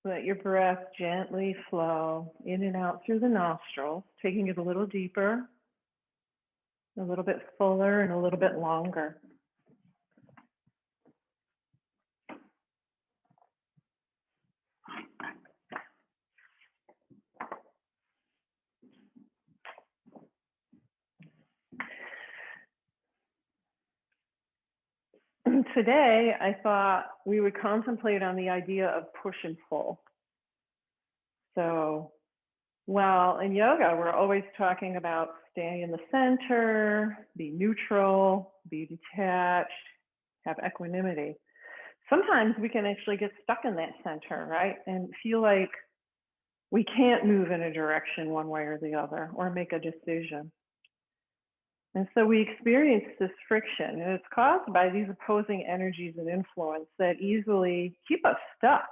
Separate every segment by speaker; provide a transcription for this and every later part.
Speaker 1: Let your breath gently flow in and out through the nostrils, taking it a little deeper, a little bit fuller, and a little bit longer. Today, I thought we would contemplate on the idea of push and pull. So, while in yoga, we're always talking about staying in the center, be neutral, be detached, have equanimity. Sometimes we can actually get stuck in that center, right? And feel like we can't move in a direction one way or the other or make a decision. And so we experience this friction, and it's caused by these opposing energies and influence that easily keep us stuck.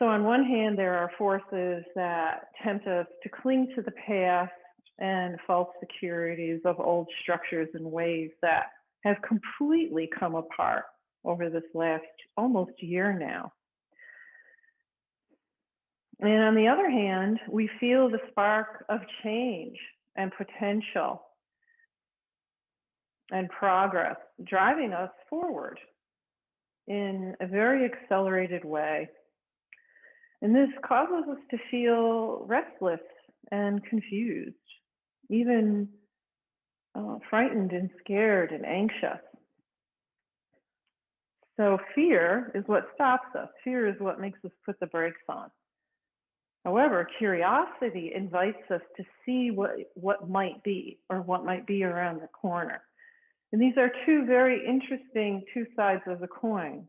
Speaker 1: So on one hand, there are forces that tempt us to cling to the past and false securities of old structures and ways that have completely come apart over this last almost year now. And on the other hand, we feel the spark of change and potential and progress driving us forward in a very accelerated way. And this causes us to feel restless and confused, even frightened and scared and anxious. So fear is what stops us. Fear is what makes us put the brakes on. However, curiosity invites us to see what might be or what might be around the corner. And these are two very interesting two sides of the coin.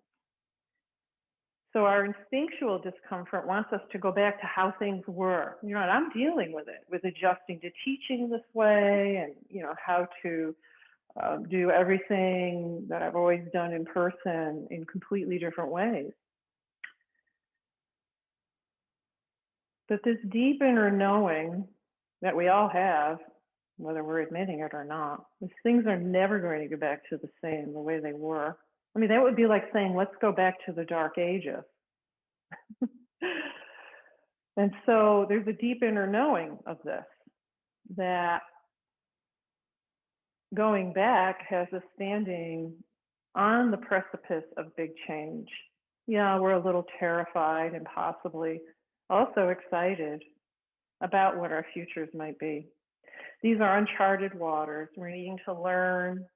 Speaker 1: So our instinctual discomfort wants us to go back to how things were. You know, and I'm dealing with it, with adjusting to teaching this way and, you know, how to do everything that I've always done in person in completely different ways. But this deep inner knowing that we all have, whether we're admitting it or not, these things are never going to go back to the same, the way they were. I mean, that would be like saying, let's go back to the Dark Ages. And so there's a deep inner knowing of this, that going back has us standing on the precipice of big change. Yeah, we're a little terrified and possibly also excited about what our futures might be. These are uncharted waters. We're needing to learn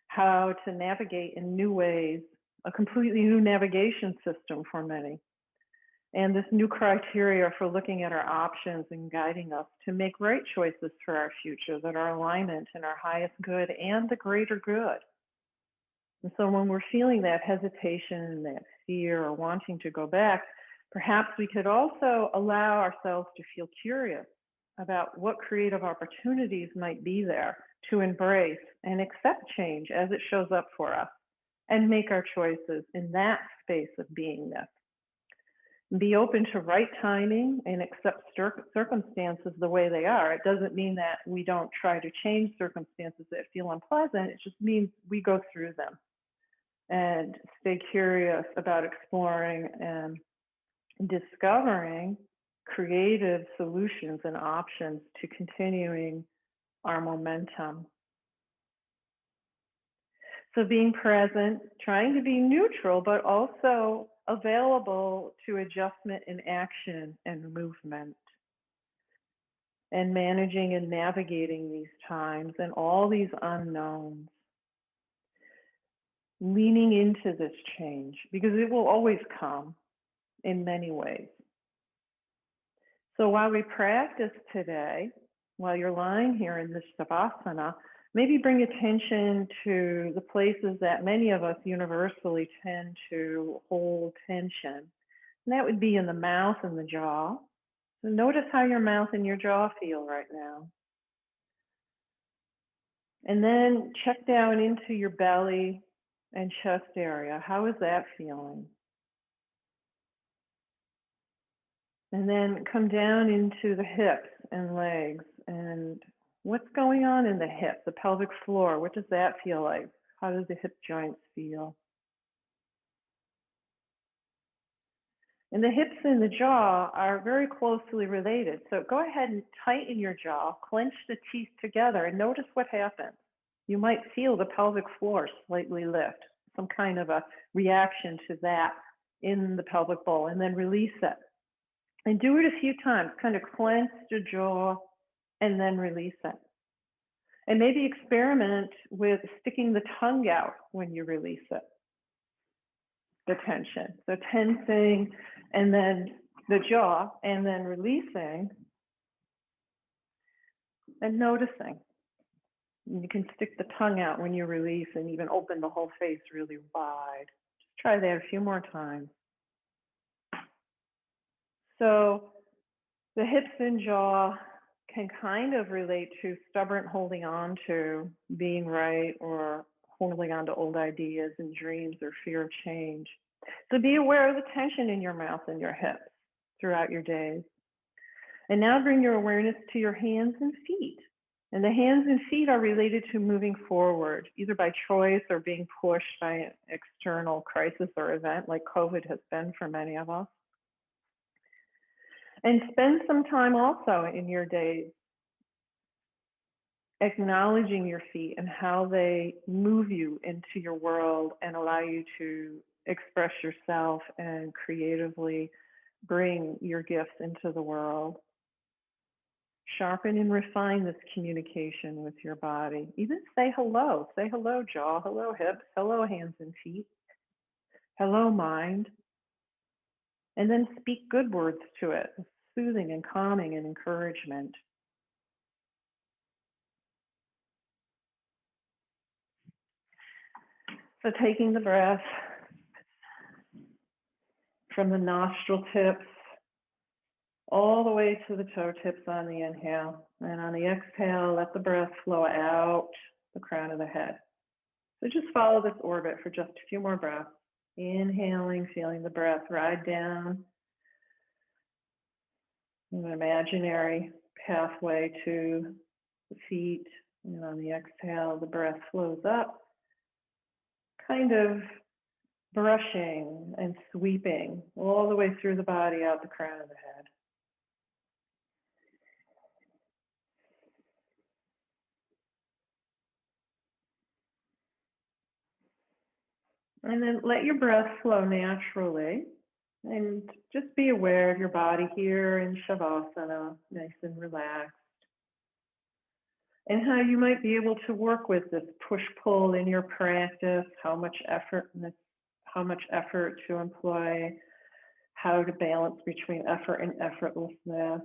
Speaker 1: how to navigate in new ways, a completely new navigation system for many. And this new criteria for looking at our options and guiding us to make right choices for our future that are alignment in our highest good and the greater good. And so when we're feeling that hesitation and that fear or wanting to go back, perhaps we could also allow ourselves to feel curious about what creative opportunities might be there to embrace and accept change as it shows up for us and make our choices in that space of beingness. Be open to right timing and accept circumstances the way they are. It doesn't mean that we don't try to change circumstances that feel unpleasant. It just means we go through them and stay curious about exploring and discovering creative solutions and options to continuing our momentum. So being present, trying to be neutral, but also available to adjustment in action and movement, and managing and navigating these times and all these unknowns. Leaning into this change because it will always come in many ways. So while we practice today, while you're lying here in this Savasana, maybe bring attention to the places that many of us universally tend to hold tension. And that would be in the mouth and the jaw. So notice how your mouth and your jaw feel right now. And then check down into your belly and chest area. How is that feeling? And then come down into the hips and legs. And what's going on in the hip, the pelvic floor? What does that feel like? How does the hip joints feel? And the hips and the jaw are very closely related. So go ahead and tighten your jaw, clench the teeth together, and notice what happens. You might feel the pelvic floor slightly lift, some kind of a reaction to that in the pelvic bowl, and then release it. And do it a few times, kind of clench the jaw and then release it. And maybe experiment with sticking the tongue out when you release it, the tension. So tensing and then the jaw and then releasing and noticing. And you can stick the tongue out when you release and even open the whole face really wide. Just try that a few more times. So the hips and jaw can kind of relate to stubborn holding on to being right or holding on to old ideas and dreams or fear of change. So be aware of the tension in your mouth and your hips throughout your days. And now bring your awareness to your hands and feet. And the hands and feet are related to moving forward, either by choice or being pushed by an external crisis or event like COVID has been for many of us. And spend some time also in your days acknowledging your feet and how they move you into your world and allow you to express yourself and creatively bring your gifts into the world. Sharpen and refine this communication with your body. Even say hello. Say hello, jaw, hello, hips, hello, hands and feet, hello, mind. And then speak good words to it, soothing and calming and encouragement. So taking the breath from the nostril tips all the way to the toe tips on the inhale. And on the exhale, let the breath flow out the crown of the head. So just follow this orbit for just a few more breaths. Inhaling, feeling the breath ride down an imaginary pathway to the feet. And on the exhale, the breath flows up, kind of brushing and sweeping all the way through the body out the crown of the head. And then let your breath flow naturally. And just be aware of your body here in Shavasana, nice and relaxed. And how you might be able to work with this push-pull in your practice, how much effort to employ, how to balance between effort and effortlessness.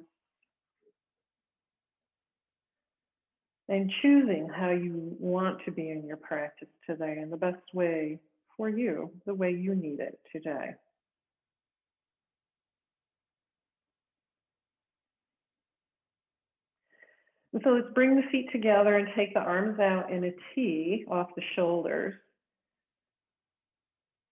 Speaker 1: And choosing how you want to be in your practice today and the best way for you, the way you need it today. And so let's bring the feet together and take the arms out in a T off the shoulders.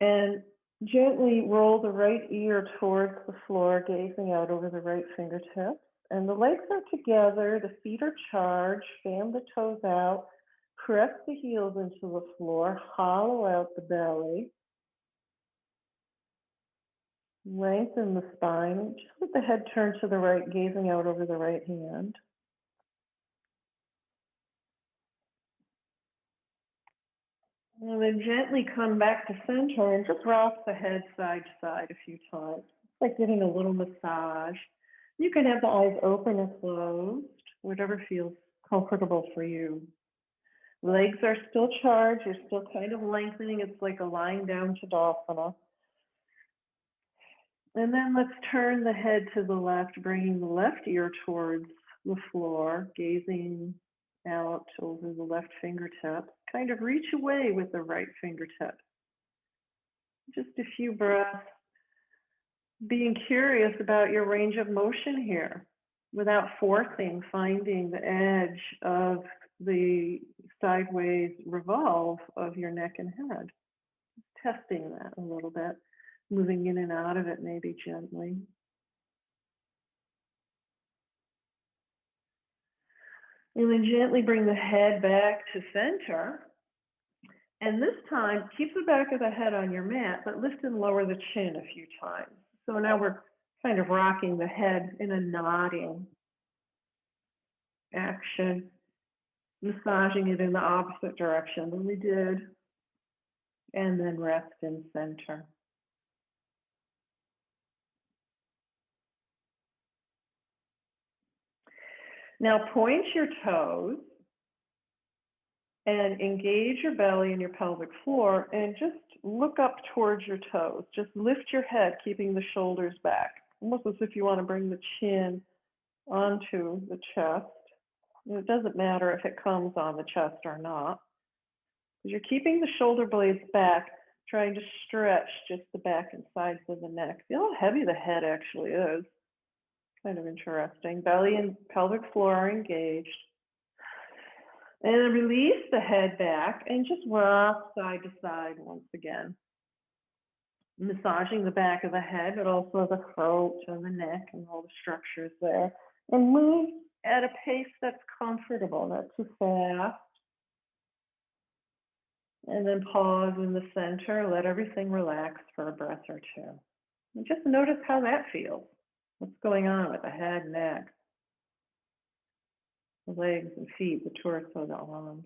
Speaker 1: And gently roll the right ear towards the floor, gazing out over the right fingertips. And the legs are together, the feet are charged, fan the toes out, press the heels into the floor, hollow out the belly. Lengthen the spine, just let the head turn to the right, gazing out over the right hand. And then gently come back to center and just rock the head side to side a few times. It's like getting a little massage. You can have the eyes open or closed, whatever feels comfortable for you. Legs are still charged, you're still kind of lengthening. It's like a lying down Tadasana. And then let's turn the head to the left, bringing the left ear towards the floor, gazing out over the left fingertip. Kind of reach away with the right fingertip. Just a few breaths, being curious about your range of motion here without forcing, finding the edge of the sideways revolve of your neck and head. Testing that a little bit, moving in and out of it maybe gently. And then gently bring the head back to center. And this time, keep the back of the head on your mat, but lift and lower the chin a few times. So now we're kind of rocking the head in a nodding action, massaging it in the opposite direction than we did, and then rest in center. Now point your toes and engage your belly and your pelvic floor and just look up towards your toes. Just lift your head, keeping the shoulders back, almost as if you want to bring the chin onto the chest. And it doesn't matter if it comes on the chest or not. You're keeping the shoulder blades back, trying to stretch just the back and sides of the neck. Feel how heavy the head actually is. Kind of interesting. Belly and pelvic floor are engaged. And then release the head back and just rock side to side once again. Massaging the back of the head, but also the throat and the neck and all the structures there. And move at a pace that's comfortable, not too fast. And then pause in the center, let everything relax for a breath or two. And just notice how that feels. What's going on with the head, neck, the legs and feet, the torso, the arms.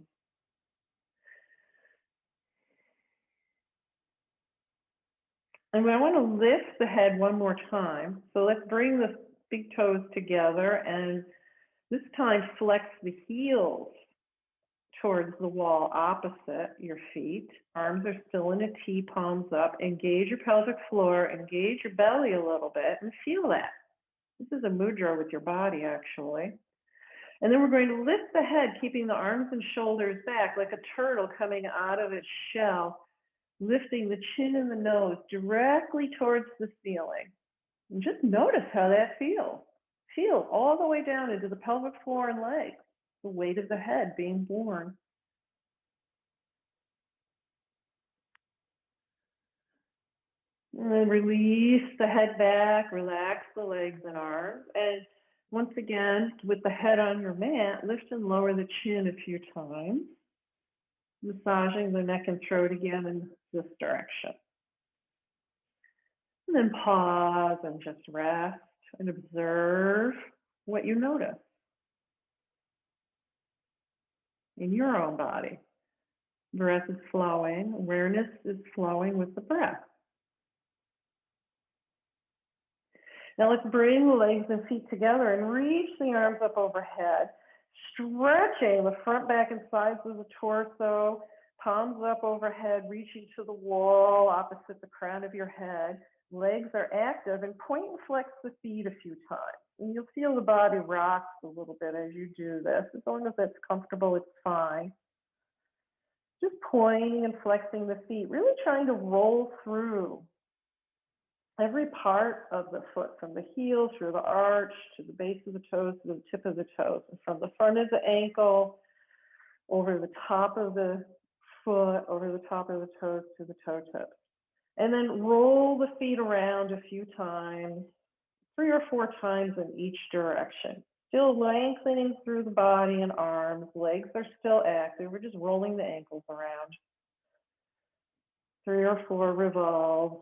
Speaker 1: And I want to lift the head one more time. So let's bring the big toes together and this time flex the heels towards the wall opposite your feet. Arms are still in a T, palms up. Engage your pelvic floor, engage your belly a little bit and feel that. This is a mudra with your body actually. And then we're going to lift the head, keeping the arms and shoulders back like a turtle coming out of its shell, lifting the chin and the nose directly towards the ceiling. And just notice how that feels. Feel all the way down into the pelvic floor and legs, the weight of the head being born. And then release the head back, relax the legs and arms. And once again, with the head on your mat, lift and lower the chin a few times, massaging the neck and throat again in this direction. And then pause and just rest and observe what you notice in your own body. Breath is flowing, awareness is flowing with the breath. Now let's bring the legs and feet together and reach the arms up overhead, stretching the front, back, and sides of the torso, palms up overhead, reaching to the wall opposite the crown of your head. Legs are active, and point and flex the feet a few times. And you'll feel the body rocks a little bit as you do this. As long as it's comfortable, it's fine. Just pointing and flexing the feet, really trying to roll through every part of the foot, from the heel through the arch to the base of the toes to the tip of the toes, and from the front of the ankle over the top of the foot, over the top of the toes to the toe tips. And then roll the feet around a few times, 3 or 4 times in each direction. Still lengthening through the body and arms. Legs are still active. We're just rolling the ankles around. 3 or 4 revolves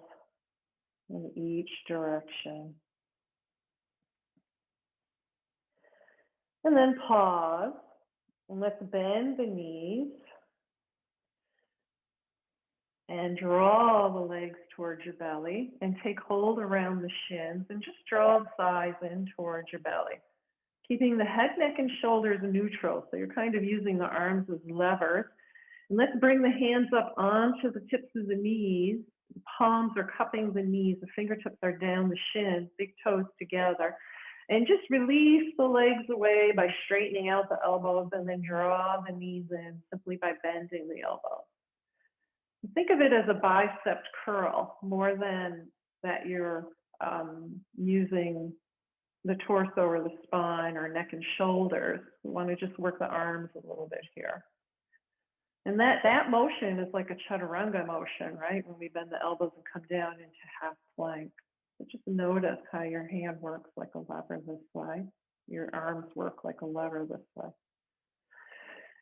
Speaker 1: in each direction. And then pause, and let's bend the knees and draw the legs towards your belly and take hold around the shins and just draw the thighs in towards your belly. Keeping the head, neck, and shoulders neutral. So you're kind of using the arms as levers. And let's bring the hands up onto the tips of the knees. The palms are cupping the knees. The fingertips are down the shins, big toes together. And just release the legs away by straightening out the elbows and then draw the knees in simply by bending the elbows. Think of it as a bicep curl more than that you're using the torso or the spine or neck and shoulders. We want to just work the arms a little bit here. And that motion is like a chaturanga motion, right? When we bend the elbows and come down into half plank. So just notice how your hand works like a lever this way. Your arms work like a lever this way.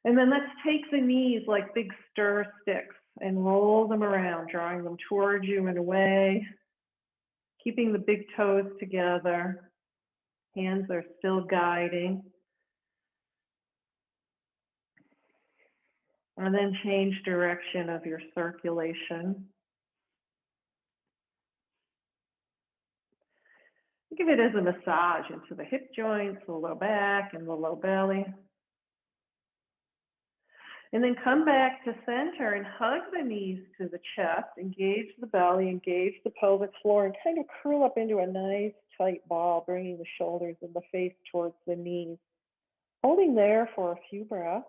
Speaker 1: And then let's take the knees like big stir sticks and roll them around, drawing them towards you and away. Keeping the big toes together. Hands are still guiding. And then change direction of your circulation. Think of it as a massage into the hip joints, the low back, and the low belly. And then come back to center and hug the knees to the chest, engage the belly, engage the pelvic floor, and kind of curl up into a nice tight ball, bringing the shoulders and the face towards the knees. Holding there for a few breaths.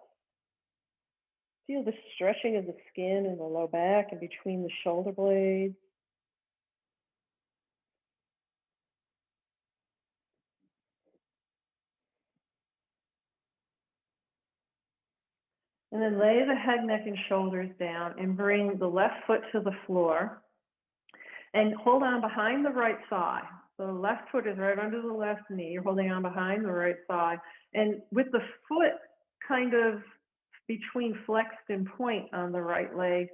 Speaker 1: Feel the stretching of the skin in the low back and between the shoulder blades. And then lay the head, neck, and shoulders down and bring the left foot to the floor and hold on behind the right thigh. So the left foot is right under the left knee. You're holding on behind the right thigh. And with the foot kind of between flexed and point on the right leg,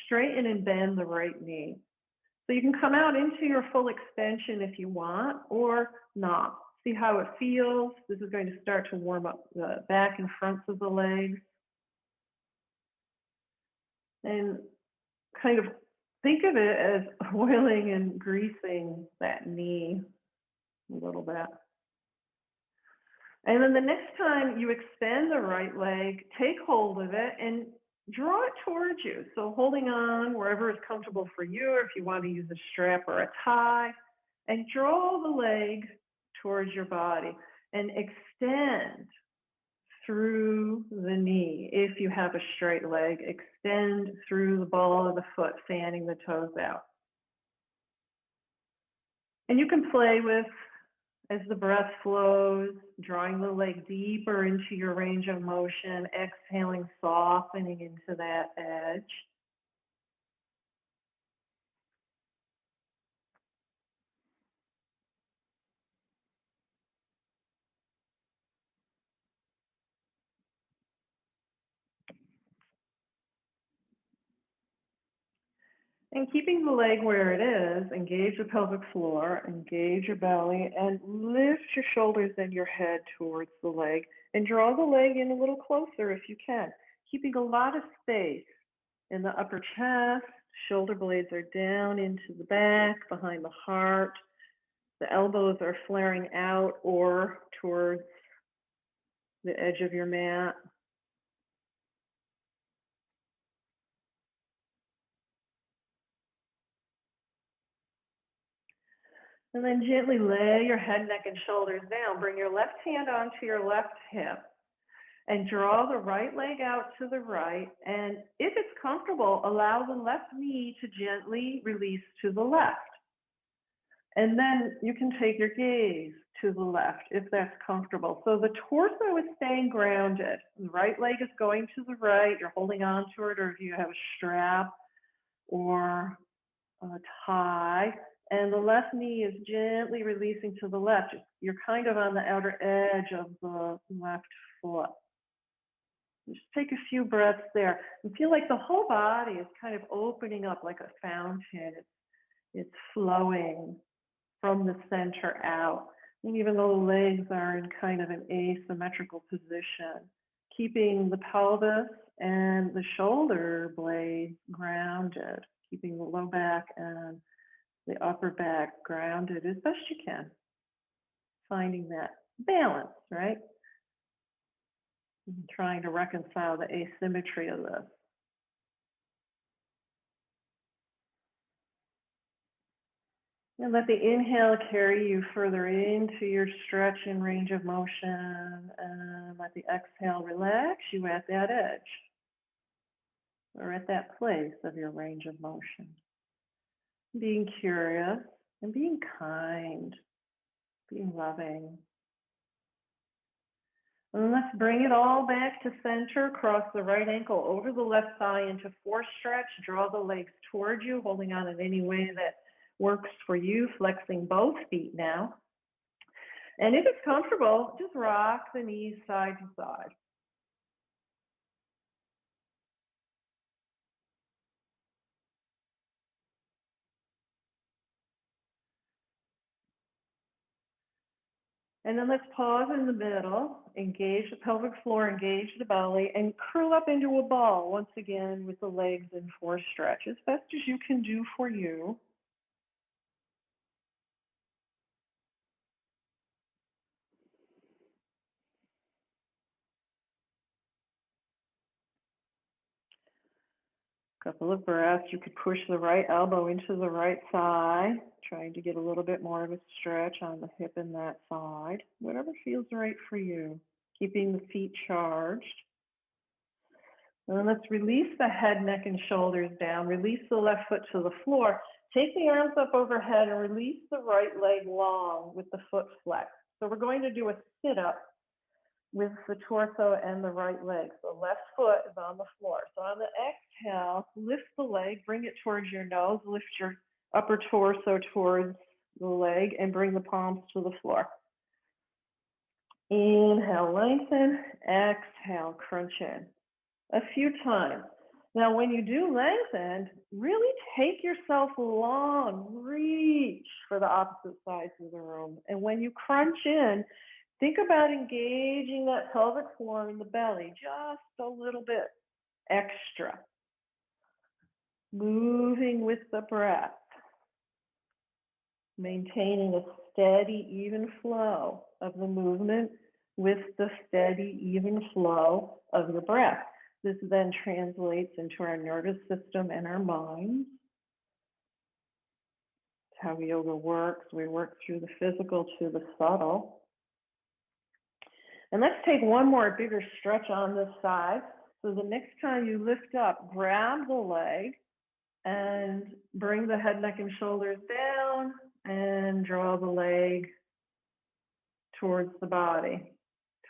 Speaker 1: straighten and bend the right knee. So you can come out into your full extension if you want, or not. See how it feels. This is going to start to warm up the back and fronts of the legs. And kind of think of it as oiling and greasing that knee a little bit. And then the next time you extend the right leg, take hold of it and draw it towards you. So holding on wherever is comfortable for you, or if you want to use a strap or a tie, and draw the leg towards your body and extend through the knee. If you have a straight leg, extend through the ball of the foot, fanning the toes out. And you can play with, as the breath flows, drawing the leg deeper into your range of motion, exhaling, softening into that edge. And keeping the leg where it is, engage the pelvic floor, engage your belly, and lift your shoulders and your head towards the leg. And draw the leg in a little closer if you can, keeping a lot of space in the upper chest. Shoulder blades are down into the back, behind the heart. The elbows are flaring out or towards the edge of your mat. And then gently lay your head, neck, and shoulders down. Bring your left hand onto your left hip and draw the right leg out to the right. And if it's comfortable, allow the left knee to gently release to the left. And then you can take your gaze to the left if that's comfortable. So the torso is staying grounded. The right leg is going to the right. You're holding on to it, or if you have a strap or a tie. And the left knee is gently releasing to the left. You're kind of on the outer edge of the left foot. Just take a few breaths there and feel like the whole body is kind of opening up like a fountain. It's flowing from the center out. And even though the legs are in kind of an asymmetrical position, keeping the pelvis and the shoulder blades grounded, keeping the low back and the upper back grounded as best you can. Finding that balance, right? And trying to reconcile the asymmetry of this. And let the inhale carry you further into your stretch and range of motion. And let the exhale relax you at that edge or at that place of your range of motion. Being curious and being kind, being loving. And let's bring it all back to center. Cross the right ankle over the left thigh into force stretch. Draw the legs towards you, holding on in any way that works for you, flexing both feet now. And if it's comfortable, just rock the knees side to side. And then let's pause in the middle, engage the pelvic floor, engage the belly, and curl up into a ball once again with the legs in for stretch as best as you can do for you. Couple of breaths. You could push the right elbow into the right thigh, trying to get a little bit more of a stretch on the hip and that side. Whatever feels right for you. Keeping the feet charged. And then let's release the head, neck, and shoulders down. Release the left foot to the floor. Take the arms up overhead and release the right leg long with the foot flexed. So we're going to do a sit-up with the torso and the right leg. So left foot is on the floor. So on the exhale, lift the leg, bring it towards your nose, lift your upper torso towards the leg, and bring the palms to the floor. Inhale, lengthen. Exhale, crunch in. A few times. Now, when you do lengthen, really take yourself long, reach for the opposite sides of the room. And when you crunch in, think about engaging that pelvic floor and the belly just a little bit extra. Moving with the breath. Maintaining a steady, even flow of the movement with the steady, even flow of your breath. This then translates into our nervous system and our minds. It's how yoga works. We work through the physical to the subtle. And let's take one more bigger stretch on this side. So the next time you lift up, grab the leg and bring the head, neck, and shoulders down and draw the leg towards the body,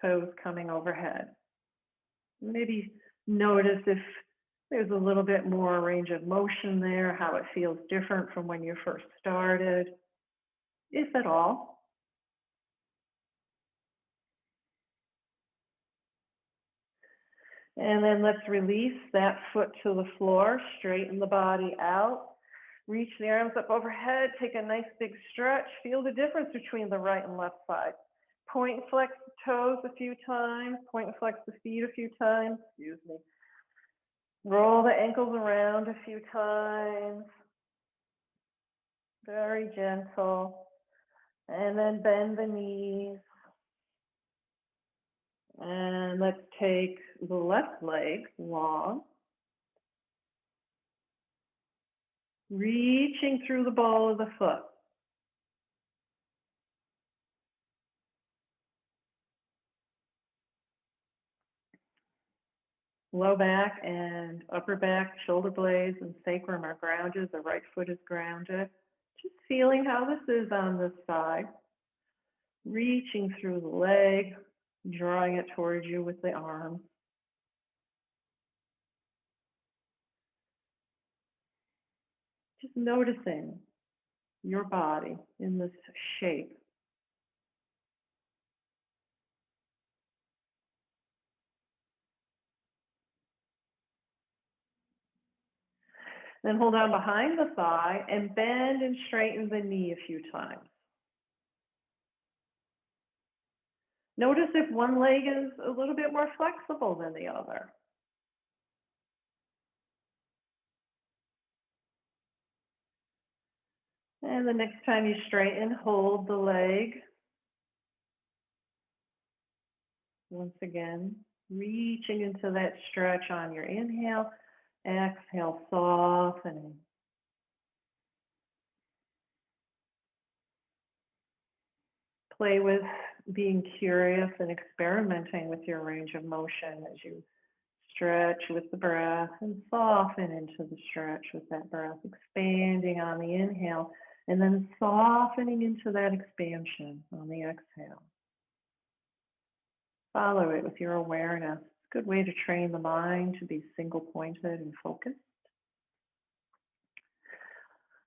Speaker 1: toes coming overhead. Maybe notice if there's a little bit more range of motion there, how it feels different from when you first started, if at all. And then let's release that foot to the floor, straighten the body out, reach the arms up overhead, take a nice big stretch, feel the difference between the right and left side. Point and flex the toes a few times, point and flex the feet a few times, excuse me. Roll the ankles around a few times. Very gentle. And then bend the knees. And let's take the left leg long. Reaching through the ball of the foot. Low back and upper back, shoulder blades and sacrum are grounded. The right foot is grounded. Just feeling how this is on this side. Reaching through the leg, drawing it towards you with the arm. Just noticing your body in this shape. Then hold on behind the thigh and bend and straighten the knee a few times. Notice if one leg is a little bit more flexible than the other. And the next time you straighten, hold the leg. Once again, reaching into that stretch on your inhale. Exhale, softening. Play with being curious and experimenting with your range of motion as you stretch with the breath and soften into the stretch with that breath, expanding on the inhale and then softening into that expansion on the exhale. Follow it with your awareness. It's a good way to train the mind to be single-pointed and focused.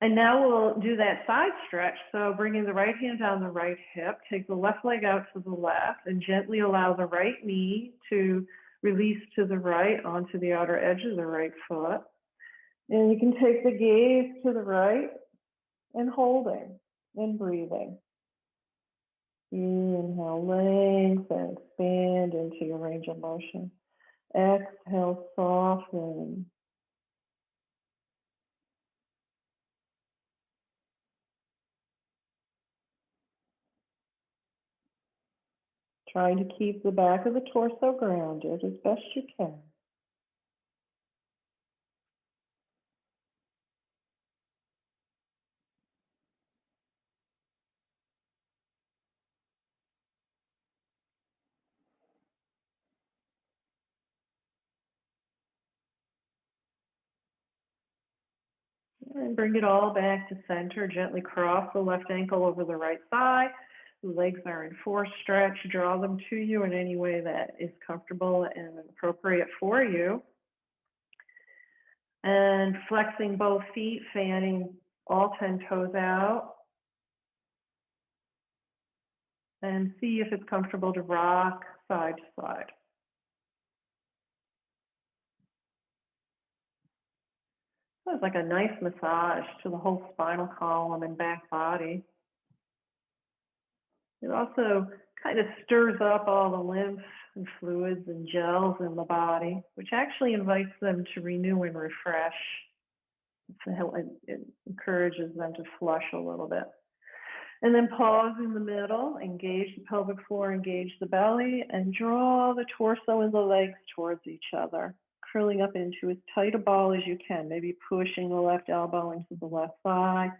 Speaker 1: And now we'll do that side stretch. So bringing the right hand down the right hip, take the left leg out to the left and gently allow the right knee to release to the right onto the outer edge of the right foot. And you can take the gaze to the right and holding and breathing. Inhale, lengthen, expand into your range of motion. Exhale, soften. Trying to keep the back of the torso grounded as best you can. And bring it all back to center. Gently cross the left ankle over the right thigh. The legs are in forced stretch. Draw them to you in any way that is comfortable and appropriate for you. And flexing both feet, fanning all 10 toes out. And see if it's comfortable to rock side to side. So it's like a nice massage to the whole spinal column and back body. It also kind of stirs up all the lymph and fluids and gels in the body, which actually invites them to renew and refresh. It encourages them to flush a little bit. And then pause in the middle, engage the pelvic floor, engage the belly, and draw the torso and the legs towards each other, curling up into as tight a ball as you can, maybe pushing the left elbow into the left thigh.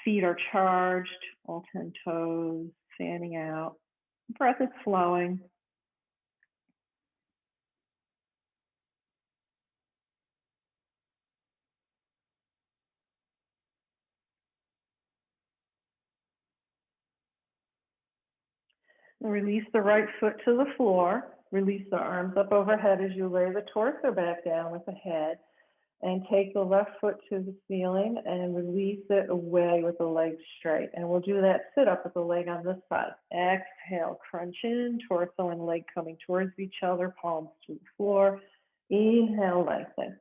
Speaker 1: Feet are charged, all 10 toes, fanning out. Breath is flowing. Release the right foot to the floor. Release the arms up overhead as you lay the torso back down with the head. And take the left foot to the ceiling and release it away with the legs straight. And we'll do that sit up with the leg on this side. Exhale, crunch in, torso and leg coming towards each other, palms to the floor. Inhale, lengthen.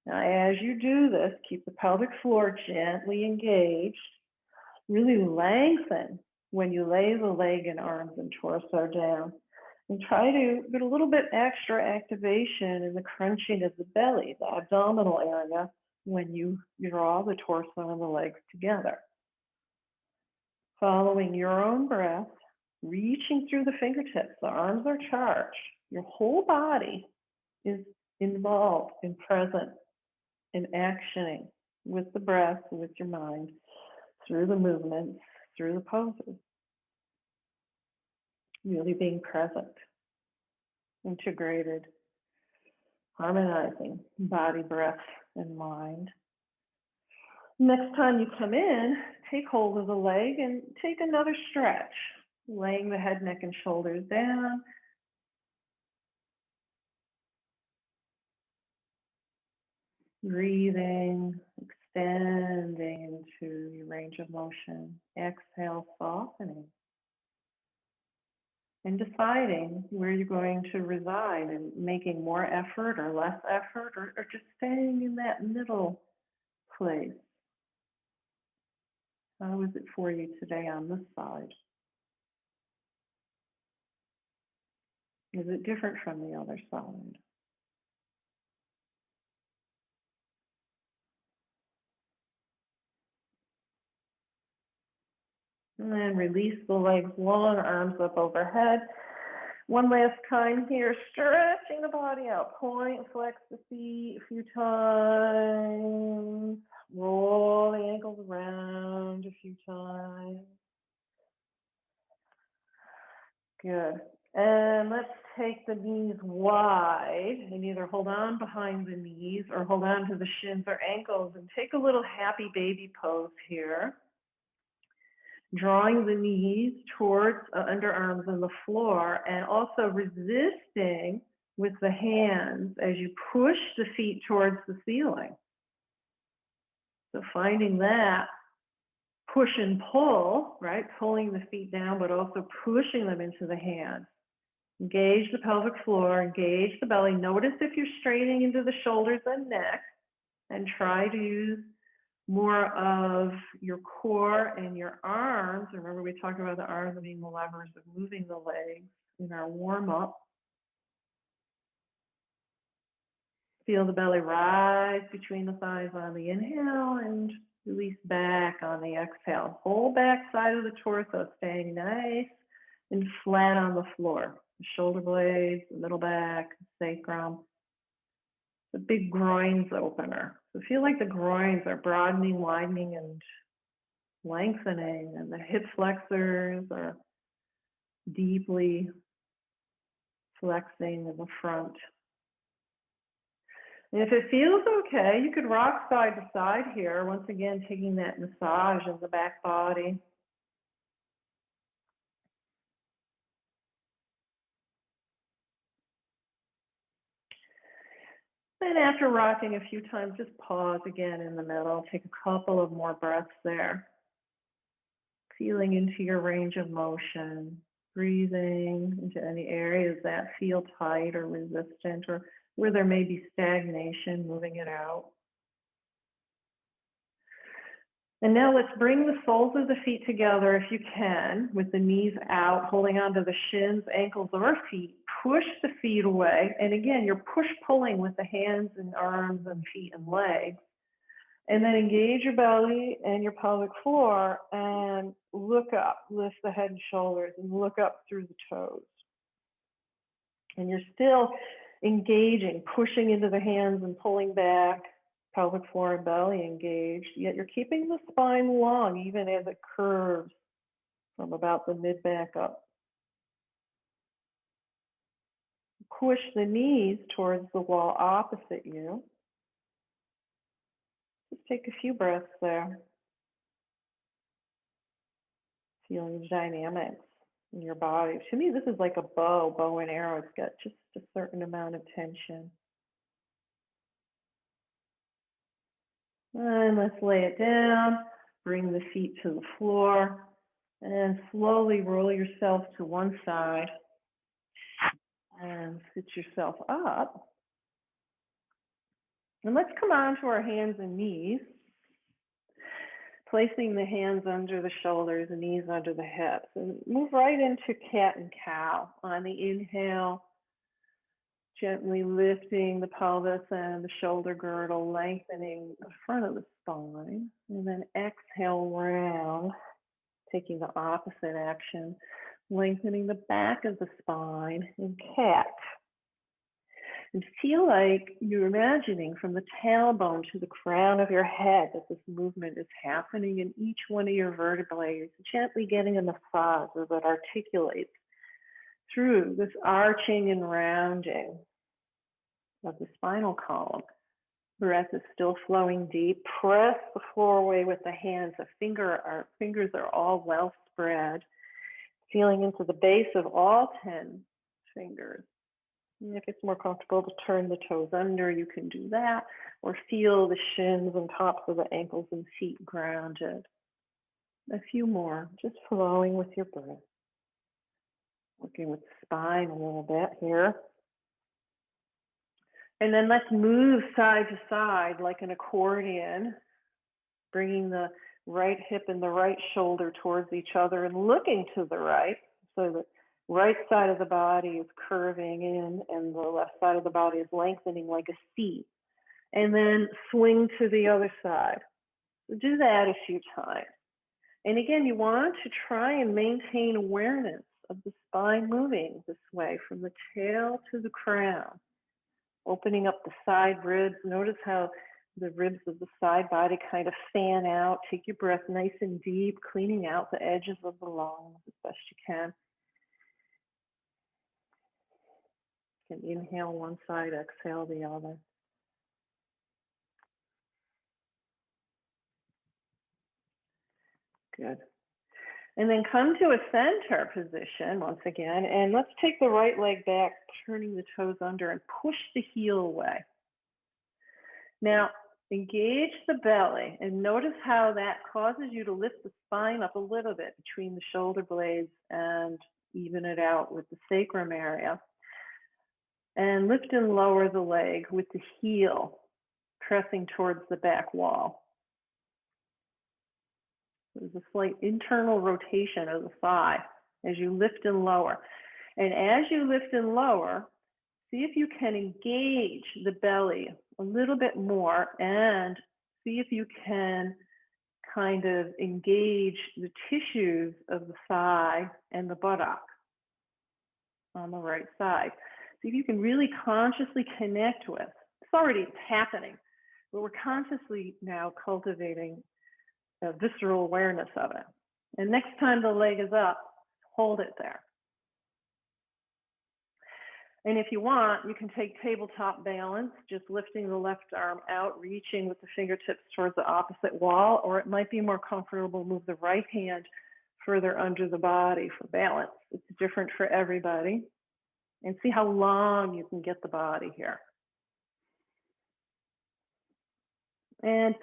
Speaker 1: Now, as you do this, keep the pelvic floor gently engaged. Really lengthen when you lay the leg and arms and torso down. And try to get a little bit extra activation in the crunching of the belly, the abdominal area, when you draw the torso and the legs together. Following your own breath, reaching through the fingertips, the arms are charged. Your whole body is involved and present in actioning with the breath, with your mind, through the movements, through the poses. Really being present, integrated, harmonizing body, breath, and mind. Next time you come in, take hold of the leg and take another stretch, laying the head, neck, and shoulders down. Breathing, extending into your range of motion. Exhale, softening. And deciding where you're going to reside and making more effort or less effort or just staying in that middle place. How is it for you today on this side? Is it different from the other side? And then release the legs long, arms up overhead. One last time here, stretching the body out. Point, flex the feet a few times. Roll the ankles around a few times. Good. And let's take the knees wide and either hold on behind the knees or hold on to the shins or ankles and take a little happy baby pose here. Drawing the knees towards underarms on the floor and also resisting with the hands as you push the feet towards the ceiling. So finding that push and pull, right? Pulling the feet down, but also pushing them into the hands. Engage the pelvic floor, engage the belly. Notice if you're straining into the shoulders and neck, and try to use more of your core and your arms. Remember, we talked about the arms being the levers of moving the legs in our warm up. Feel the belly rise between the thighs on the inhale and release back on the exhale. Whole back side of the torso staying nice and flat on the floor. The shoulder blades, the middle back, sacrum. The big groins opener. So feel like the groins are broadening, widening, and lengthening, and the hip flexors are deeply flexing in the front. And if it feels okay, you could rock side to side here, once again taking that massage of the back body. Then after rocking a few times, just pause again in the middle. Take a couple of more breaths there. Feeling into your range of motion, breathing into any areas that feel tight or resistant or where there may be stagnation, moving it out. And now let's bring the soles of the feet together if you can, with the knees out, holding onto the shins, ankles, or feet. Push the feet away. And again, you're push-pulling with the hands and arms and feet and legs. And then engage your belly and your pelvic floor and look up, lift the head and shoulders and look up through the toes. And you're still engaging, pushing into the hands and pulling back, pelvic floor and belly engaged, yet you're keeping the spine long even as it curves from about the mid-back up. Push the knees towards the wall opposite you. Just take a few breaths there. Feeling the dynamics in your body. To me, this is like a bow and arrow. It's got just a certain amount of tension. And let's lay it down. Bring the feet to the floor and slowly roll yourself to one side and sit yourself up. And let's come on to our hands and knees, placing the hands under the shoulders and knees under the hips, and move right into cat and cow. On the inhale, gently lifting the pelvis and the shoulder girdle, lengthening the front of the spine, and then exhale round, taking the opposite action, lengthening the back of the spine in cat. And feel like you're imagining from the tailbone to the crown of your head that this movement is happening in each one of your vertebrae, gently getting a massage as it articulates through this arching and rounding of the spinal column. Breath is still flowing deep. Press the floor away with the hands. The fingers are all well spread, feeling into the base of all 10 fingers. And if it's more comfortable to turn the toes under, you can do that, or feel the shins and tops of the ankles and feet grounded. A few more, just flowing with your breath. Working with the spine a little bit here. And then let's move side to side like an accordion, bringing the right hip and the right shoulder towards each other and looking to the right, so that right side of the body is curving in and the left side of the body is lengthening like a C. And then swing to the other side. So do that a few times. And again, you want to try and maintain awareness of the spine moving this way from the tail to the crown. Opening up the side ribs. Notice how the ribs of the side body kind of fan out. Take your breath nice and deep, cleaning out the edges of the lungs as best you can. You can inhale one side, exhale the other. Good. And then come to a center position once again, and let's take the right leg back, turning the toes under and push the heel away. Now, engage the belly and notice how that causes you to lift the spine up a little bit between the shoulder blades and even it out with the sacrum area. And lift and lower the leg with the heel pressing towards the back wall. There's a slight internal rotation of the thigh as you lift and lower. And as you lift and lower, see if you can engage the belly a little bit more and see if you can kind of engage the tissues of the thigh and the buttock on the right side. See if you can really consciously connect with. It's happening, but we're consciously now cultivating a visceral awareness of it. And next time the leg is up, hold it there. And if you want, you can take tabletop balance, just lifting the left arm out, reaching with the fingertips towards the opposite wall, or it might be more comfortable, move the right hand further under the body for balance. It's different for everybody. And see how long you can get the body here. And,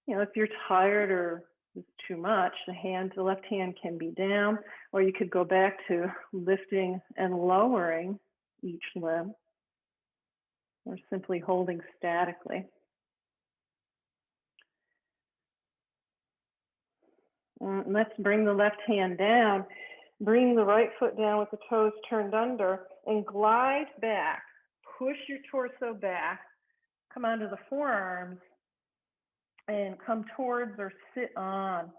Speaker 1: you know, if you're tired or it's too much, the left hand can be down, or you could go back to lifting and lowering each limb, or simply holding statically. And let's bring the left hand down, bring the right foot down with the toes turned under, and glide back. Push your torso back, come onto the forearms, and come towards or sit on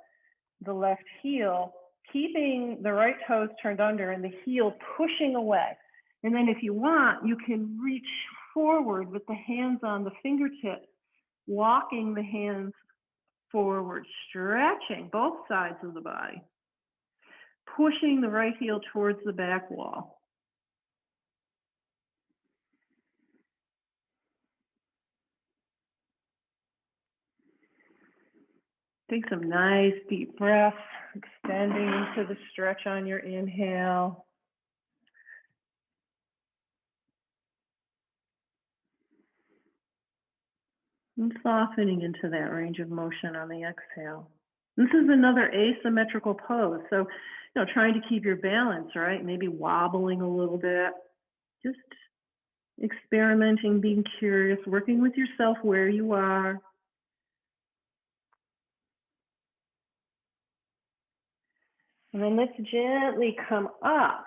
Speaker 1: the left heel, keeping the right toes turned under and the heel pushing away. And then if you want, you can reach forward with the hands on the fingertips, walking the hands forward, stretching both sides of the body, pushing the right heel towards the back wall. Take some nice deep breaths, extending into the stretch on your inhale. And softening into that range of motion on the exhale. This is another asymmetrical pose. So, you know, trying to keep your balance, right? Maybe wobbling a little bit. Just experimenting, being curious, working with yourself where you are. And then let's gently come up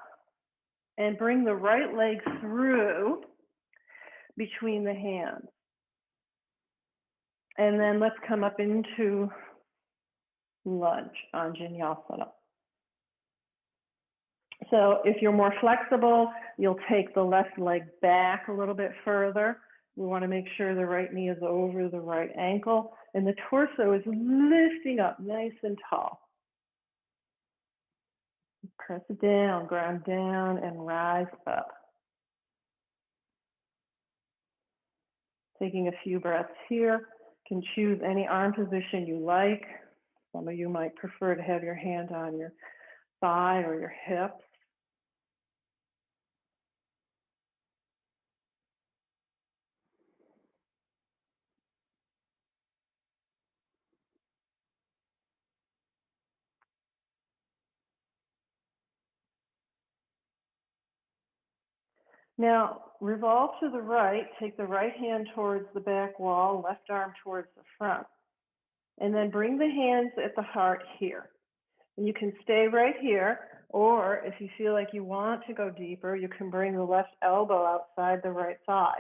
Speaker 1: and bring the right leg through between the hands. And then let's come up into lunge on Vinyasana. So if you're more flexible, you'll take the left leg back a little bit further. We want to make sure the right knee is over the right ankle and the torso is lifting up nice and tall. Press it down, ground down, and rise up. Taking a few breaths here. You can choose any arm position you like. Some of you might prefer to have your hand on your thigh or your hip. Now, revolve to the right, take the right hand towards the back wall, left arm towards the front. And then bring the hands at the heart here. And you can stay right here, or if you feel like you want to go deeper, you can bring the left elbow outside the right thigh.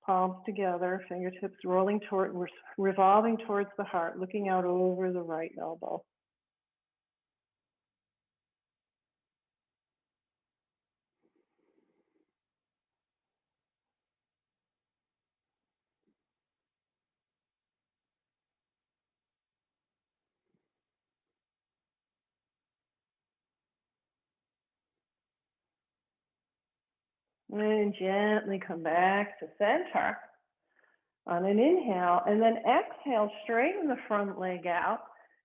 Speaker 1: Palms together, fingertips rolling toward, revolving towards the heart, looking out over the right elbow. And gently come back to center on an inhale, and then exhale, straighten the front leg out,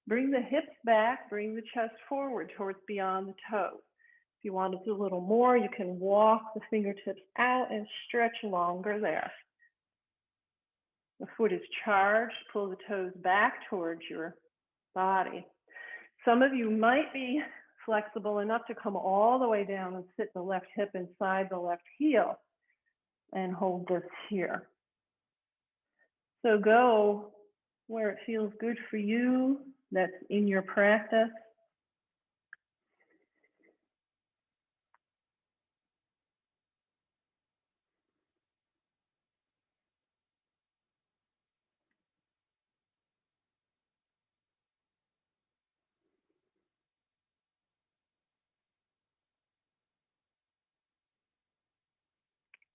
Speaker 1: bring the hips back, bring the chest forward towards beyond the toes. If you want to do a little more, you can walk the fingertips out and stretch longer there. The foot is charged, pull the toes back towards your body. Some of you might be flexible enough to come all the way down and sit the left hip inside the left heel and hold this here. So go where it feels good for you. that's in your practice.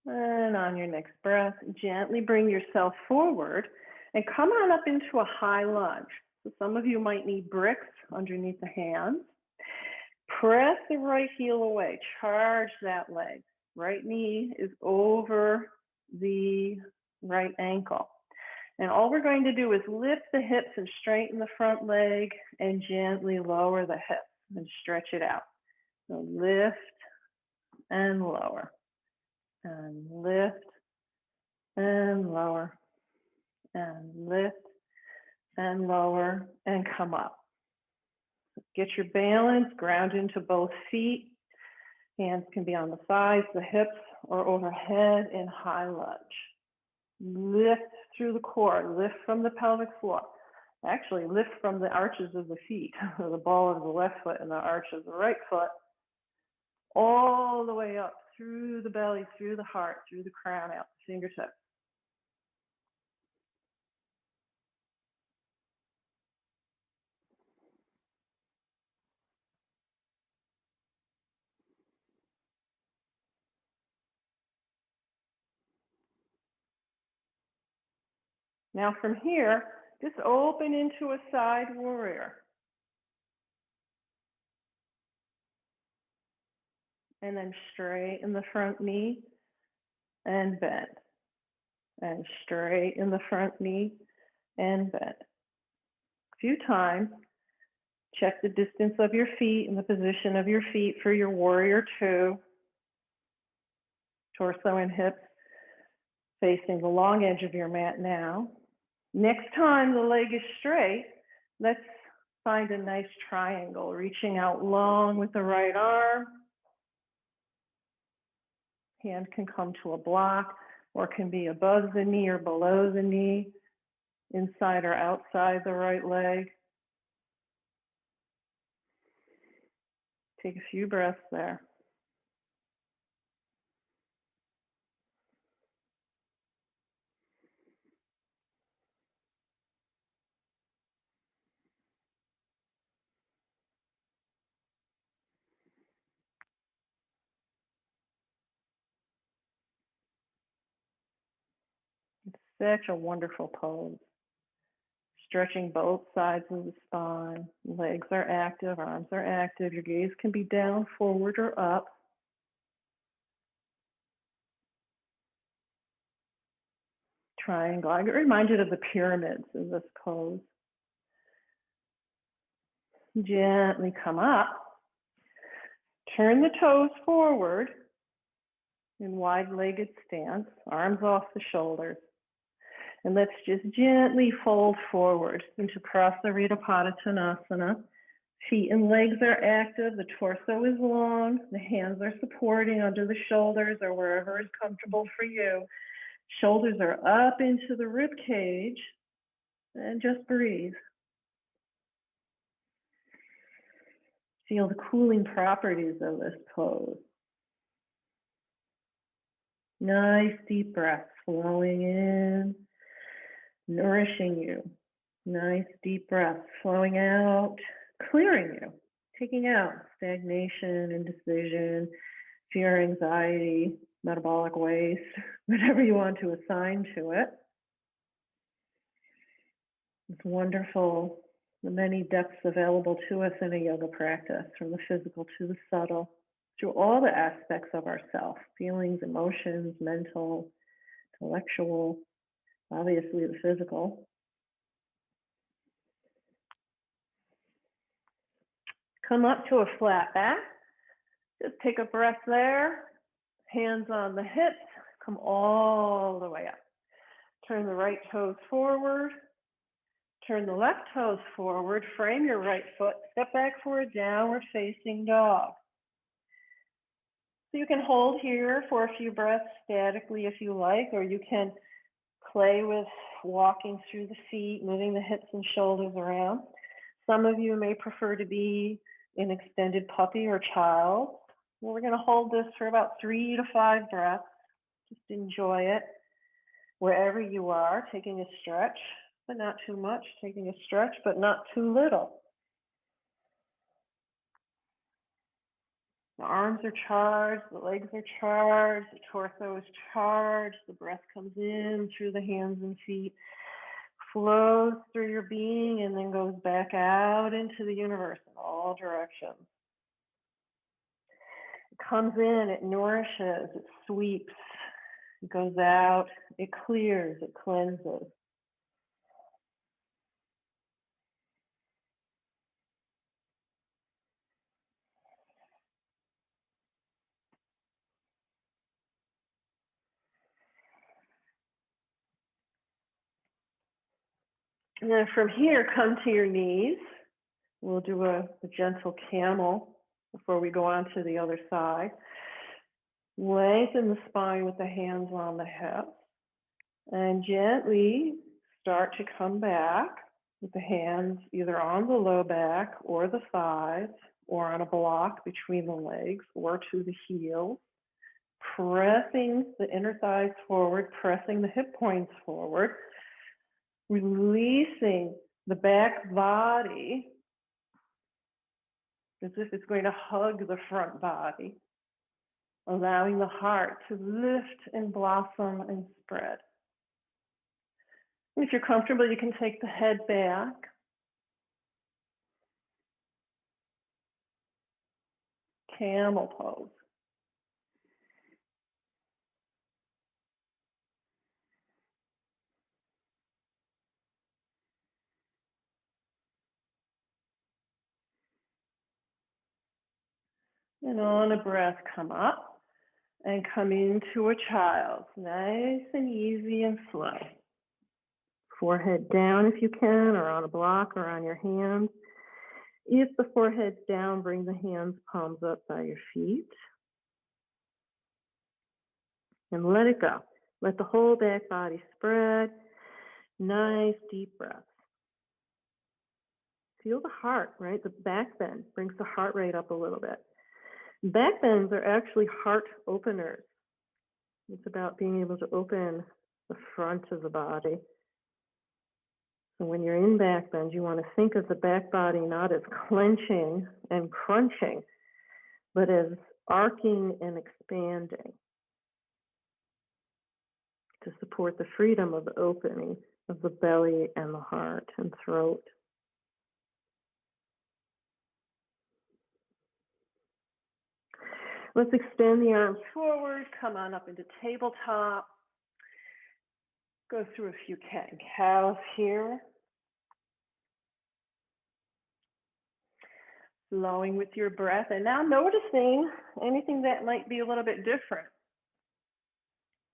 Speaker 1: And on your next breath, gently bring yourself forward and come on up into a high lunge. So some of you might need bricks underneath the hands. Press the right heel away, charge that leg. Right knee is over the right ankle. And all we're going to do is lift the hips and straighten the front leg and gently lower the hips and stretch it out. So lift and lower, and lift and lower, and lift and lower, and come up. Get your balance, ground into both feet. Hands can be on the thighs, the hips, or overhead in high lunge. Lift through the core, lift from the pelvic floor. Actually, lift from the arches of the feet, the ball of the left foot and the arch of the right foot, all the way up through the belly, through the heart, through the crown, out the fingertips. Now from here, just open into a side warrior. And then straighten the front knee and bend. And straighten the front knee and bend. A few times, check the distance of your feet and the position of your feet for your warrior two. Torso and hips facing the long edge of your mat now. Next time the leg is straight, let's find a nice triangle, reaching out long with the right arm. Hand can come to a block or can be above the knee or below the knee, inside or outside the right leg. Take a few breaths there. It's such a wonderful pose. Stretching both sides of the spine. Legs are active, arms are active. Your gaze can be down, forward, or up. Triangle. I get reminded of the pyramids in this pose. Gently come up. Turn the toes forward in wide-legged stance, arms off the shoulders. And let's just gently fold forward into Prasarita Padottanasana. Feet and legs are active, the torso is long, the hands are supporting under the shoulders or wherever is comfortable for you. Shoulders are up into the rib cage, and just breathe. Feel the cooling properties of this pose. Nice deep breaths flowing in, nourishing you. Nice deep breaths flowing out, clearing you, taking out stagnation, indecision, fear, anxiety, metabolic waste, whatever you want to assign to it. It's wonderful, the many depths available to us in a yoga practice, from the physical to the subtle, through all the aspects of ourself, feelings, emotions, mental, intellectual, obviously the physical. Come up to a flat back. Just take a breath there. Hands on the hips. Come all the way up. Turn the right toes forward. Turn the left toes forward. Frame your right foot. Step back for a downward facing dog. So you can hold here for a few breaths statically if you like, or you can play with walking through the feet, moving the hips and shoulders around. Some of you may prefer to be in extended puppy or child. Well, we're going to hold this for about 3 to 5 breaths. Just enjoy it wherever you are, taking a stretch, but not too much, taking a stretch, but not too little. The arms are charged, the legs are charged, the torso is charged, the breath comes in through the hands and feet, flows through your being, and then goes back out into the universe in all directions. It comes in, it nourishes, it sweeps, it goes out, it clears, it cleanses. And then from here, come to your knees. We'll do a gentle camel before we go on to the other side. Lengthen the spine with the hands on the hips. And gently start to come back with the hands either on the low back or the thighs or on a block between the legs or to the heels. Pressing the inner thighs forward, pressing the hip points forward. Releasing the back body as if it's going to hug the front body, allowing the heart to lift and blossom and spread. And if you're comfortable, you can take the head back. Camel pose. And on a breath, come up and come into a child. Nice and easy and slow. Forehead down if you can, or on a block or on your hands. If the forehead's down, bring the hands, palms up by your feet. And let it go. Let the whole back body spread. Nice deep breaths. Feel the heart, right? The back bend brings the heart rate up a little bit. Back bends are actually heart openers. It's about being able to open the front of the body. So when you're in back bend, you want to think of the back body not as clenching and crunching, but as arcing and expanding to support the freedom of the opening of the belly and the heart and throat. Let's extend the arms forward, come on up into tabletop. Go through a few cat and cows here. Flowing with your breath, and now noticing anything that might be a little bit different.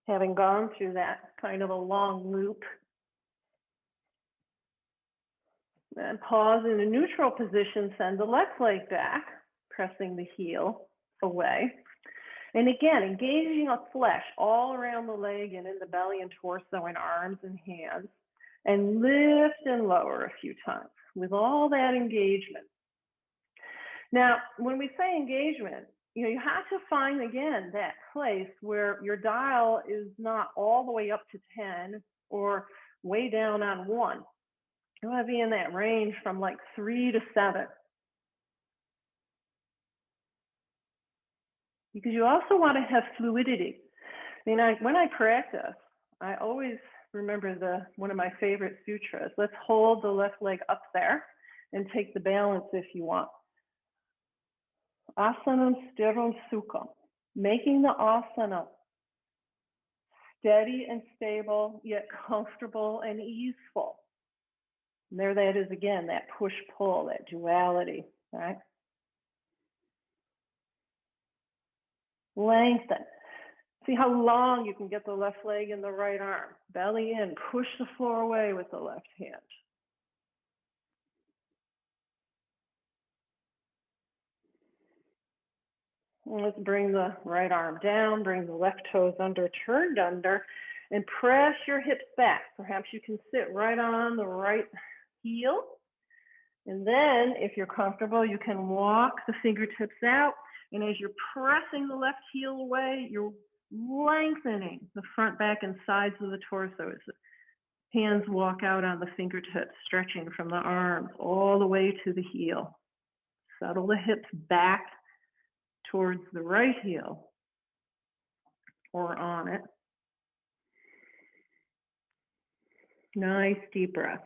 Speaker 1: Having gone through that kind of a long loop. Then pause in a neutral position, send the left leg back, pressing the heel away. And again, engaging a flesh all around the leg and in the belly and torso and arms and hands. And lift and lower a few times with all that engagement. Now, when we say engagement, you have to find, again, that place where your dial is not all the way up to 10 or way down on 1. You want to be in that range from like 3 to 7. Because you also want to have fluidity. I mean, when I practice, I always remember one of my favorite sutras. Let's hold the left leg up there and take the balance if you want. Asanam stiram sukham, making the asana steady and stable, yet comfortable and easeful. And there that is again, that push-pull, that duality, right? Lengthen. See how long you can get the left leg and the right arm. Belly in, push the floor away with the left hand. And let's bring the right arm down, bring the left toes under, turned under, and press your hips back. Perhaps you can sit right on the right heel And then, if you're comfortable, you can walk the fingertips out. And as you're pressing the left heel away, you're lengthening the front, back, and sides of the torso as the hands walk out on the fingertips, stretching from the arms all the way to the heel. Settle the hips back towards the right heel or on it. Nice deep breath.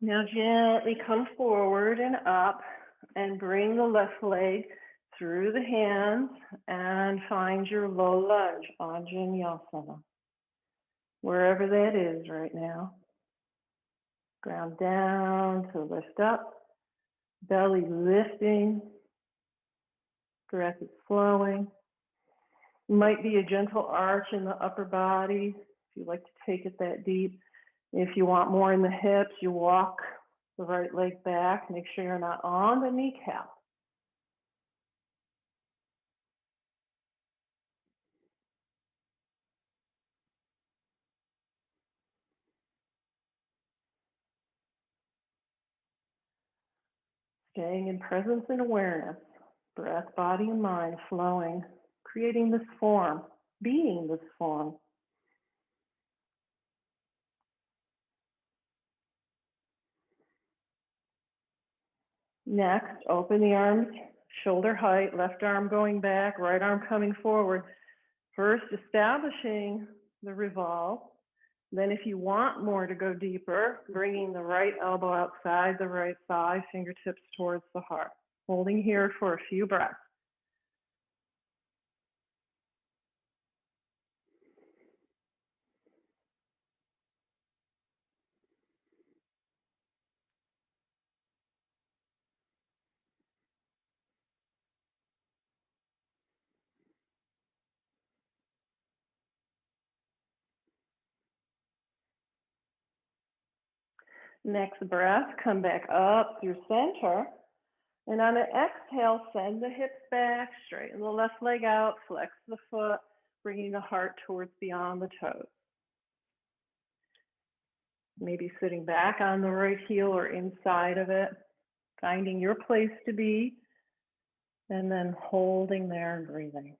Speaker 1: Now gently come forward and up and bring the left leg through the hands and find your low lunge, Anjaneyasana, wherever that is right now. Ground down to lift up, belly lifting, breath is flowing. Might be a gentle arch in the upper body if you like to take it that deep. If you want more in the hips, you walk the right leg back. Make sure you're not on the kneecap. Staying in presence and awareness, breath, body, and mind flowing, creating this form, being this form. Next, open the arms, shoulder height, left arm going back, right arm coming forward. First, establishing the revolve. Then if you want more to go deeper, bringing the right elbow outside the right thigh, fingertips towards the heart. Holding here for a few breaths. Next breath, come back up through center. And on an exhale, send the hips back, straighten the left leg out, flex the foot, bringing the heart towards beyond the toes. Maybe sitting back on the right heel or inside of it, finding your place to be, and then holding there and breathing.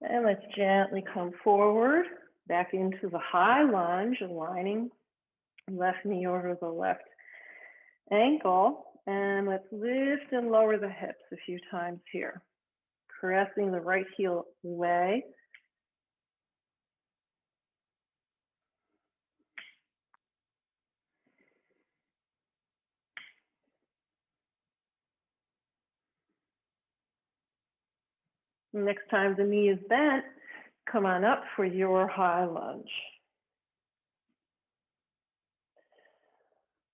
Speaker 1: And let's gently come forward, back into the high lunge, aligning left knee over the left ankle. And let's lift and lower the hips a few times here. Pressing the right heel away. Next time the knee is bent, come on up for your high lunge.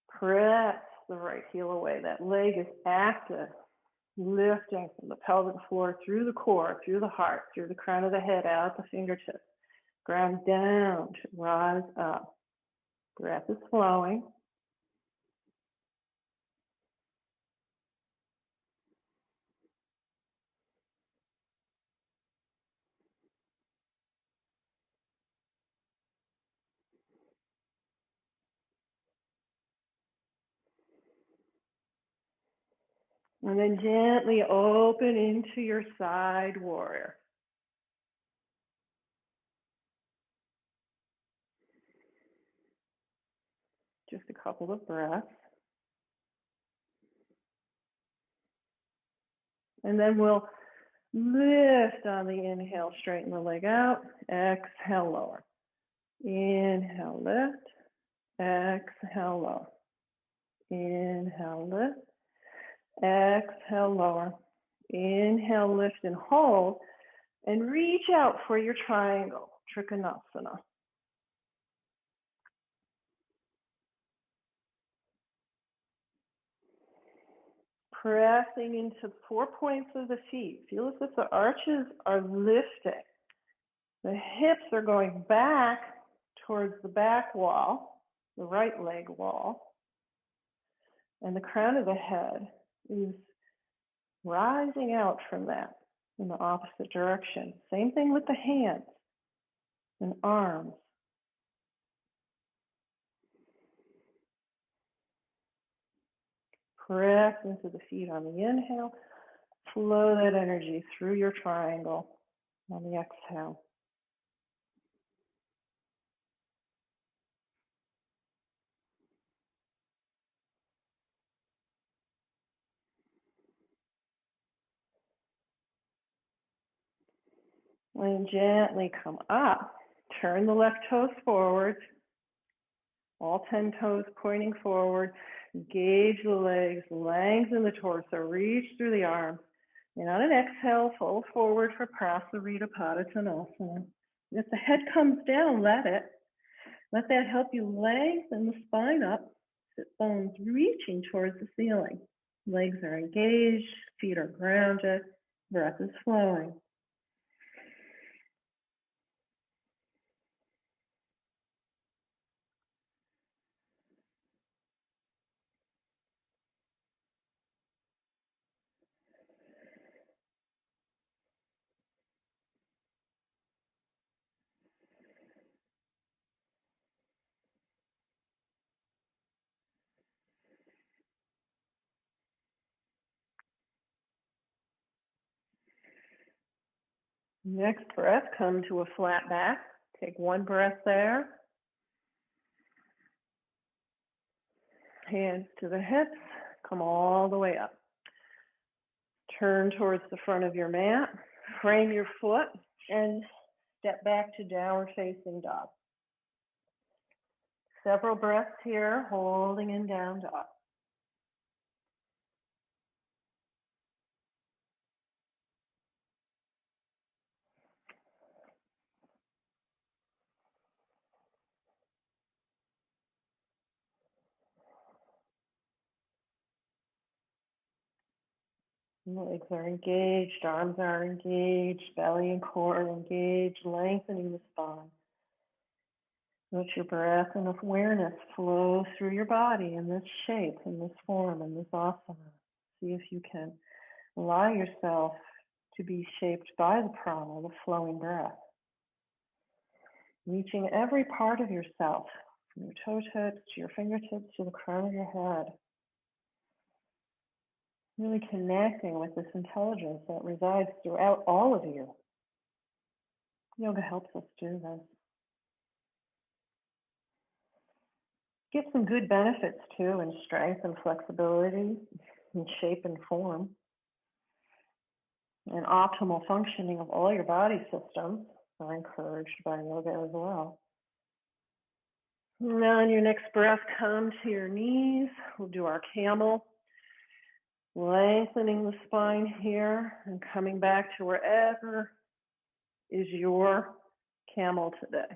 Speaker 1: Press the right heel away. That leg is active, lifting from the pelvic floor through the core, through the heart, through the crown of the head, out the fingertips. Ground down to rise up. Breath is flowing. And then gently open into your side warrior. Just a couple of breaths. And then we'll lift on the inhale, straighten the leg out. Exhale, lower. Inhale, lift. Exhale, lower. Inhale, lift. Exhale, lower. Inhale, lift and hold. And reach out for your triangle, Trikonasana. Pressing into 4 points of the feet. Feel as if the arches are lifting. The hips are going back towards the back wall, the right leg wall. And the crown of the head is rising out from that in the opposite direction. Same thing with the hands and arms. Press into the feet on the inhale. Flow that energy through your triangle on the exhale. And gently come up. Turn the left toes forward. All 10 toes pointing forward. Engage the legs, lengthen the torso, reach through the arms. And on an exhale, fold forward for Prasarita Padottanasana. If the head comes down, let it. Let that help you lengthen the spine up, sit bones reaching towards the ceiling. Legs are engaged, feet are grounded, breath is flowing. Next breath, come to a flat back. Take one breath there. Hands to the hips, come all the way up. Turn towards the front of your mat, frame your foot, and step back to downward facing dog. Several breaths here, holding in down dog. Legs are engaged, arms are engaged, belly and core are engaged, lengthening the spine. Let your breath and awareness flow through your body in this shape, in this form, in this asana. See if you can allow yourself to be shaped by the prana, the flowing breath. Reaching every part of yourself, from your toe tips to your fingertips to the crown of your head. Really connecting with this intelligence that resides throughout all of you. Yoga helps us do this. Get some good benefits too in strength and flexibility, in shape and form, and optimal functioning of all your body systems are encouraged by yoga as well. Now on your next breath, come to your knees. We'll do our camel. Lengthening the spine here and coming back to wherever is your camel today.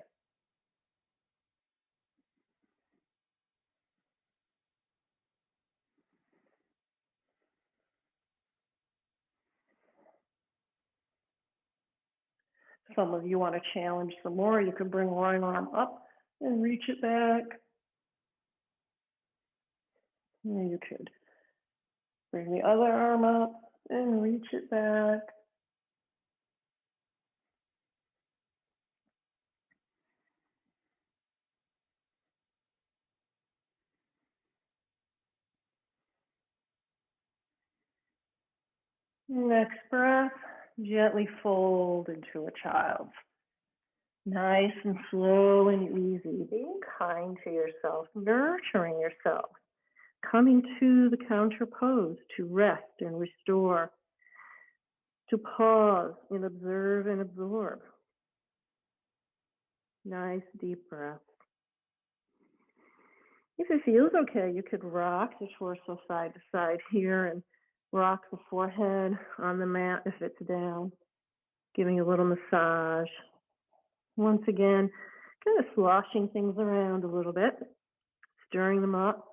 Speaker 1: Some of you want to challenge some more. You can bring one arm up and reach it back. And you could bring the other arm up and reach it back. Next breath, gently fold into a child. Nice and slow and easy. Being kind to yourself, nurturing yourself. Coming to the counter pose to rest and restore. To pause and observe and absorb. Nice deep breath. If it feels okay, you could rock the torso side to side here and rock the forehead on the mat if it's down, giving a little massage. Once again, kind of sloshing things around a little bit, stirring them up.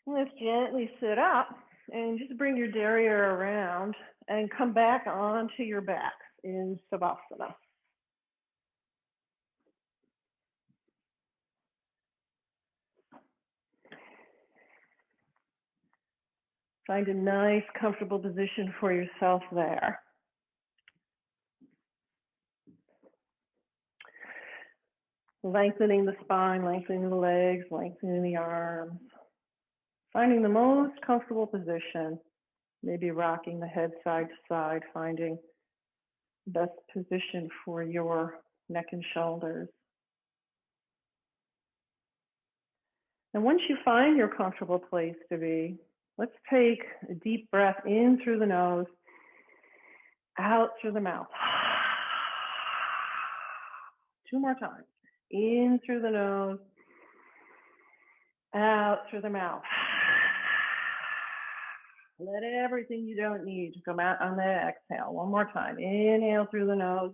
Speaker 1: Let's gently sit up and just bring your derriere around and come back onto your back in Savasana. Find a nice, comfortable position for yourself there. Lengthening the spine, lengthening the legs, lengthening the arms. Finding the most comfortable position. Maybe rocking the head side to side, finding the best position for your neck and shoulders. And once you find your comfortable place to be, let's take a deep breath in through the nose, out through the mouth. 2 more times. In through the nose, out through the mouth. Let everything you don't need to come out on the exhale. 1 more time. Inhale through the nose.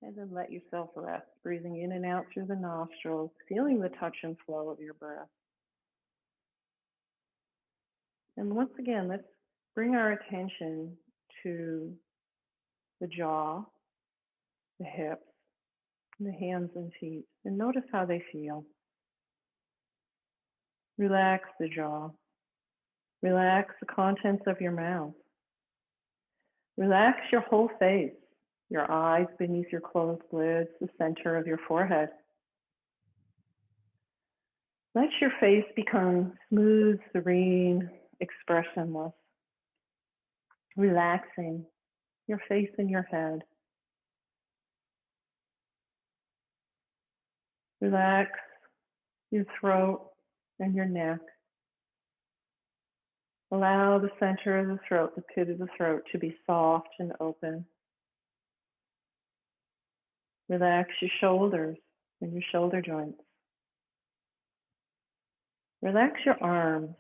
Speaker 1: And then let yourself rest, breathing in and out through the nostrils, feeling the touch and flow of your breath. And once again, let's bring our attention to the jaw, the hips, the hands and feet, and notice how they feel. Relax the jaw. Relax the contents of your mouth. Relax your whole face, your eyes beneath your closed lids, the center of your forehead. Let your face become smooth, serene, expressionless, relaxing your face and your head. Relax your throat and your neck. Allow the center of the throat, the pit of the throat, to be soft and open. Relax your shoulders and your shoulder joints. Relax your arms.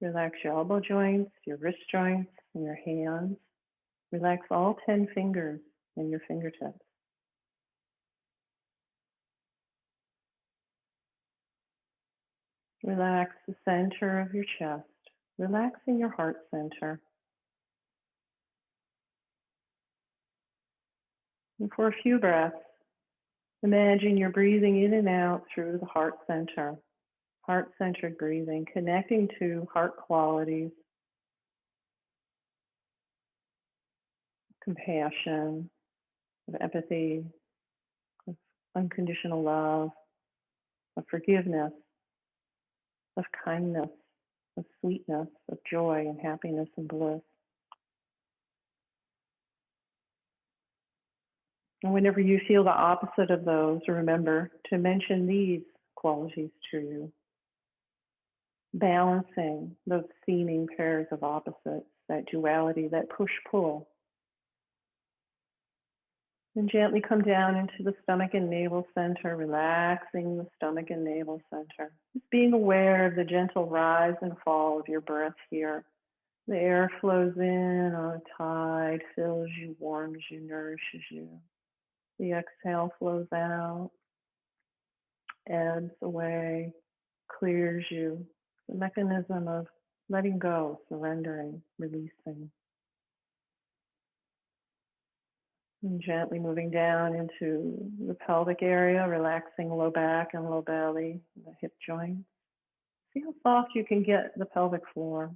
Speaker 1: Relax your elbow joints, your wrist joints, and your hands. Relax all 10 fingers and your fingertips. Relax the center of your chest, relaxing your heart center. And for a few breaths, imagine you're breathing in and out through the heart center. Heart-centered breathing, connecting to heart qualities, compassion, of empathy, of unconditional love, of forgiveness, of kindness, of sweetness, of joy and happiness and bliss. And whenever you feel the opposite of those, remember to mention these qualities to you. Balancing those seeming pairs of opposites, that duality, that push-pull. And gently come down into the stomach and navel center, relaxing the stomach and navel center. Just being aware of the gentle rise and fall of your breath here. The air flows in on a tide, fills you, warms you, nourishes you. The exhale flows out, ebbs away, clears you. The mechanism of letting go, surrendering, releasing. And gently moving down into the pelvic area, relaxing low back and low belly, the hip joints. See how soft you can get the pelvic floor.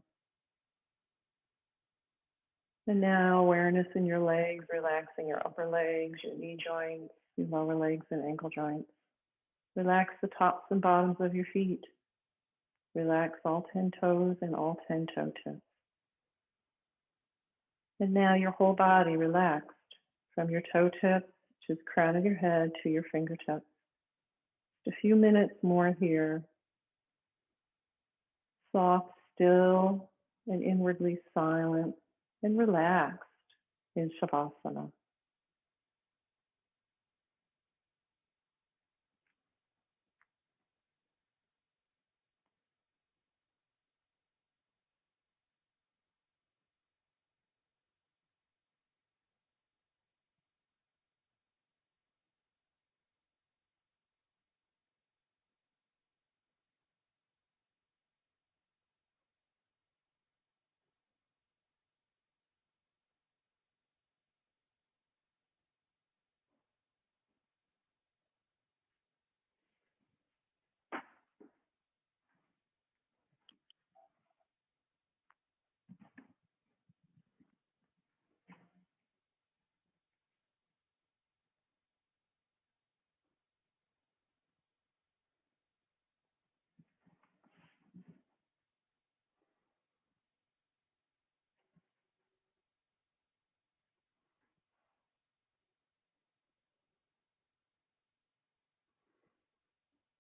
Speaker 1: And now awareness in your legs, relaxing your upper legs, your knee joints, your lower legs and ankle joints. Relax the tops and bottoms of your feet. Relax all 10 toes and all 10 toe tips. And now your whole body relaxed from your toe tips to the crown of your head to your fingertips. Just a few minutes more here. Soft, still, and inwardly silent and relaxed in Shavasana.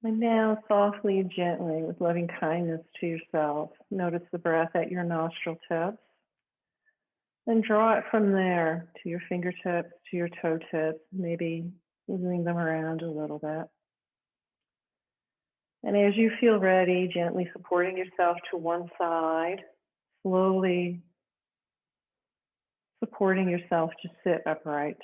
Speaker 1: And now, softly and gently, with loving kindness to yourself, notice the breath at your nostril tips and draw it from there to your fingertips, to your toe tips, maybe moving them around a little bit. And as you feel ready, gently supporting yourself to one side, slowly supporting yourself to sit upright.